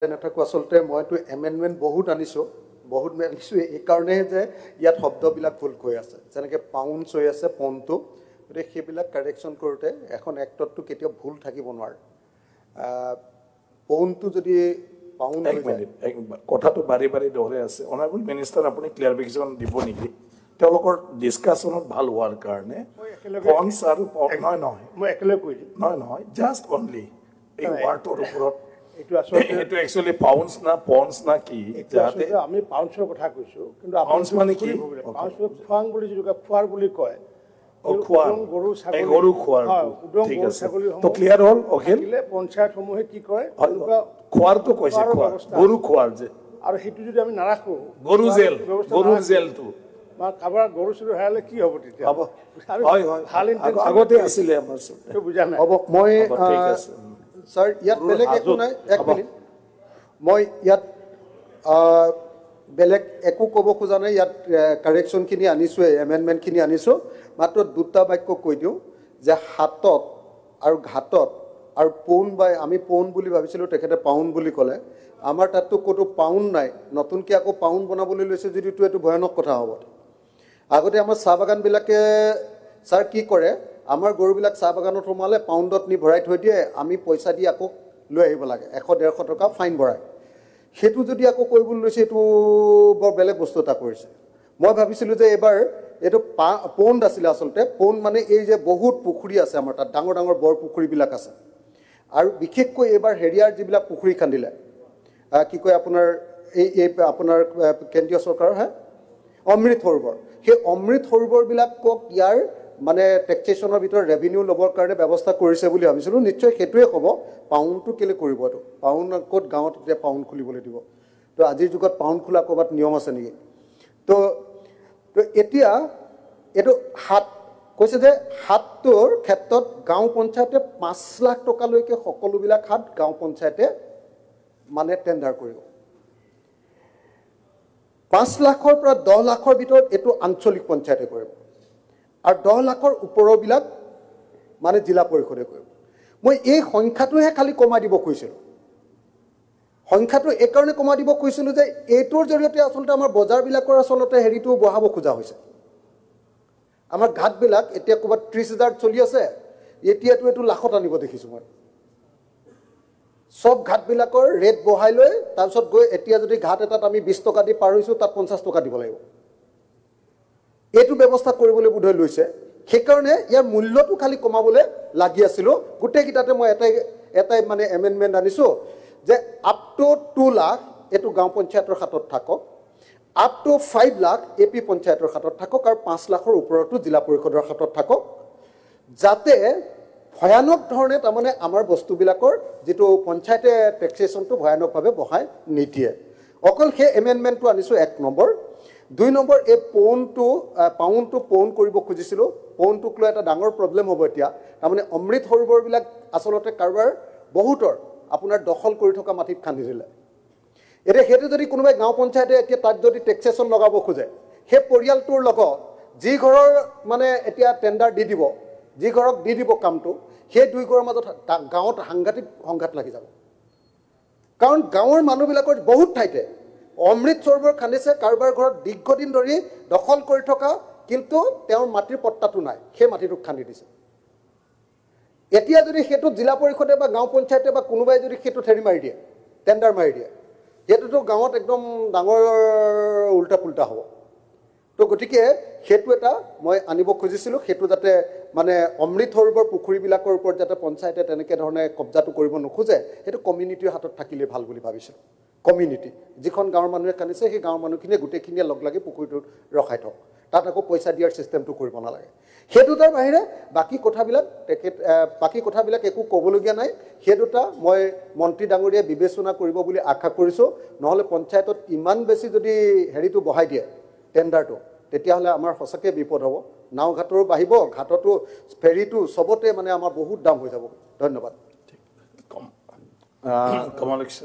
নাথাকো আচলতে মইতো এমেণ্ডমেণ্ট বহুত আনিছোঁ এইকাৰণেহে যে ইয়াত শব্দবিলাক ভুল হৈ আছে যেনেকৈ পাউণ্ডছ হৈ আছে পনটো গতিকে সেইবিলাক কাৰেকশ্যন কৰোঁতে এখন এক্টতটো কেতিয়াও ভুল থাকিব নোৱাৰে পনটো যদি পাউণ্ড কথাটো বাৰে বাৰে দৰে আছে অনাৰেবল মিনিষ্টাৰ আপুনি ক্লিয়াৰিফিকেশ্যন দিব নেকি তেওঁলোকৰ ডিছকাশ্যনত ভাল হোৱাৰ কাৰণে পনছ আৰু নহয় নহয় মই একেলগে কৈ দিম নহয় জাষ্ট অনলি এই ৱাৰ্ডটোৰ ওপৰত এইটো আচলতে এইটো একচুৱেলি পাউণ্ডছ না পনছ না কি যাতে আমি পাউণ্ডছৰ কথা কৈছোঁ কিন্তু পাউণ্ডছ মানে কি পাউণ্ডছ খোৱাং বুলি যিটো খোৱাৰ বুলি কয় গৰু গৰু খোৱাৰ ঠিক আছে তো ক্লিয়াৰ হ'ল অখিল পঞ্চায়তসমূহে কি কয় খোৱাৰটো কৈছে গৰু খোৱাৰ যে আৰু সেইটো যদি আমি নাৰাখোঁ গৰুৰ জেলটো কাৰোবাৰ গৰু চৰু হেৰালে কি হ'ব তেতিয়া আগতে আছিলে আমাৰ বুজা নাই হ'ব মই ছাৰ ইয়াত বেলেগ একো নাই এক মিনিট মই ইয়াত বেলেগ একো ক'ব খোজা নাই ইয়াত কাৰেকশ্যনখিনি আনিছোঁৱেই এমেণ্ডমেণ্টখিনি আনিছোঁ মাত্ৰ দুটা বাক্য কৈ দিওঁ যে হাতত আৰু ঘাটত আৰু পৌন বা আমি পৌন বুলি ভাবিছিলোঁ তেখেতে পাউণ্ড বুলি ক'লে আমাৰ তাততো ক'তো পাউণ্ড নাই নতুনকৈ আকৌ পাউণ্ড বনাবলৈ লৈছে যদিতো এইটো ভয়ানক কথা হ'ব আগতে আমাৰ চাহ বাগানবিলাকে ছাৰ কি কৰে আমাৰ গৰুবিলাক চাহ বাগানত সোমালে পাউণ্ডত নি ভৰাই থৈ দিয়ে আমি পইচা দি আকৌ লৈ আহিব লাগে 100-150 টকা ফাইন ভৰাই সেইটো যদি আকৌ কৰিবলৈ লৈছে এইটো বৰ বেলেগ বস্তু এটা কৰিছে মই ভাবিছিলোঁ যে এইবাৰ এইটো পৌণ্ড আছিলে আচলতে পৌণ্ড মানে এই যে বহুত পুখুৰী আছে আমাৰ তাত ডাঙৰ ডাঙৰ বৰ পুখুৰীবিলাক আছে আৰু বিশেষকৈ এইবাৰ হেৰিয়াৰ যিবিলাক পুখুৰী খান্দিলে কি কয় আপোনাৰ এই আপোনাৰ কেন্দ্ৰীয় চৰকাৰৰ অমৃত সৰোবৰ সেই অমৃত সৰোবৰবিলাকক ইয়াৰ মানে টেক্সেশ্যনৰ ভিতৰত ৰেভিনিউ ল'বৰ কাৰণে ব্যৱস্থা কৰিছে বুলি ভাবিছিলোঁ নিশ্চয় সেইটোৱে হ'ব পাউণ্ডটো কেলৈ কৰিব এইটো পাউণ্ড ক'ত গাঁৱত এতিয়া পাউণ্ড খুলিবলৈ দিব তো আজিৰ যুগত পাউণ্ড খোলা ক'ৰবাত নিয়ম আছে নেকি তো এতিয়া এইটো হাত কৈছে যে হাতটোৰ ক্ষেত্ৰত গাঁও পঞ্চায়তে 5 লাখ টকালৈকে সকলোবিলাক হাত গাঁও পঞ্চায়তে মানে টেণ্ডাৰ কৰিব 5 লাখৰ পৰা 10 লাখৰ ভিতৰত এইটো আঞ্চলিক পঞ্চায়তে কৰিব আৰু 10 লাখৰ ওপৰবিলাক মানে জিলা পৰিষদে কৰিব মই এই সংখ্যাটোহে খালি কমাই দিব কৈছিলোঁ সংখ্যাটো এইকাৰণে কমাই দিব কৈছিলোঁ যে এইটোৰ জৰিয়তে আচলতে আমাৰ বজাৰবিলাকৰ আচলতে হেৰিটো বঢ়াব খোজা হৈছে আমাৰ ঘাটবিলাক এতিয়া ক'ৰবাত 30,000 চলি আছে এতিয়াতো এইটো লাখত আনিব দেখিছোঁ মই সব ঘাটবিলাকৰ ৰেট বঢ়াই লৈ তাৰপিছত গৈ এতিয়া যদি ঘাট এটাত আমি 20 টকা দি পাৰ হৈছোঁ তাত 50 টকা দিব লাগিব এইটো ব্যৱস্থা কৰিবলৈ বোধহয় লৈছে সেইকাৰণে ইয়াৰ মূল্যটো খালি কমাবলৈ লাগি আছিলোঁ গোটেইকেইটাতে মই এটাই মানে এমেণ্ডমেণ্ট আনিছোঁ যে আপ টু 2 লাখ এইটো গাঁও পঞ্চায়তৰ হাতত থাকক আপ টু 5 লাখ এপি পঞ্চায়তৰ হাতত থাকক আৰু 5 লাখৰ ওপৰতো জিলা পৰিষদৰ হাতত থাকক যাতে ভয়ানক ধৰণে তাৰমানে আমাৰ বস্তুবিলাকৰ যিটো পঞ্চায়তে টেক্সেশ্যনটো ভয়ানকভাৱে বঢ়াই নিদিয়ে অকল সেই এমেণ্ডমেণ্টটো আনিছোঁ 1 নম্বৰ 2 নম্বৰ এই পাউণ্ডটো পৌণ্ড কৰিব খুজিছিলোঁ পৌণ্ডটোক লৈ এটা ডাঙৰ প্ৰব্লেম হ'ব এতিয়া তাৰমানে অমৃত সৰোবৰবিলাক আচলতে কাৰোবাৰ বহুতৰ আপোনাৰ দখল কৰি থকা মাটিত খান্দি দিলে এতিয়া সেইটো যদি কোনোবাই গাঁও পঞ্চায়তে এতিয়া তাত যদি টেক্সেশ্যন লগাব খোজে সেই পৰিয়ালটোৰ লগত যি ঘৰৰ মানে এতিয়া টেণ্ডাৰ দি দিব যি ঘৰক দি দিব কামটো সেই দুই ঘৰৰ মাজত গাঁৱত সাংঘাতিক সংঘাত লাগি যাব কাৰণ গাঁৱৰ মানুহবিলাকৰ বহুত ঠাইতে অমৃত সৰোবৰ খান্দিছে কাৰোবাৰ ঘৰত দীৰ্ঘদিন ধৰি দখল কৰি থকা কিন্তু তেওঁৰ মাটিৰ পট্টাটো নাই সেই মাটিটোক খান্দি দিছে এতিয়া যদি সেইটো জিলা পৰিষদে বা গাঁও পঞ্চায়তে বা কোনোবাই যদি সেইটো ঠেৰি মাৰি দিয়ে টেণ্ডাৰ মাৰি দিয়ে সেইটোতো গাঁৱত একদম ডাঙৰ উল্টা পুল্টা হ'ব তো গতিকে সেইটো এটা মই আনিব খুজিছিলোঁ সেইটো যাতে মানে অমৃত সৰোবৰ পুখুৰীবিলাকৰ ওপৰত যাতে পঞ্চায়তে তেনেকৈ ধৰণে কব্জাটো কৰিব নোখোজে সেইটো কমিউনিটিৰ হাতত থাকিলে ভাল বুলি ভাবিছিলোঁ কমিউনিটি যিখন গাঁৱৰ মানুহে খান্দিছে সেই গাঁৱৰ মানুহখিনিয়ে গোটেইখিনিয়ে লগ লাগি পুখুৰীটোত ৰখাই থওক তাত আকৌ পইচা দিয়াৰ চিষ্টেমটো কৰিব নালাগে সেই দুটাৰ বাহিৰে বাকী কথাবিলাক একো ক'বলগীয়া নাই সেই দুটা মই মন্ত্ৰী ডাঙৰীয়াই বিবেচনা কৰিব বুলি আশা কৰিছোঁ নহ'লে পঞ্চায়তত ইমান বেছি যদি হেৰিটো বঢ়াই দিয়ে টেণ্ডাৰটো তেতিয়াহ'লে আমাৰ সঁচাকৈ বিপদ হ'ব নাও ঘাটৰো বাঢ়িব ঘাটতো ফেৰীটো চবতে মানে আমাৰ বহুত দাম হৈ যাব ধন্যবাদ কমলেশ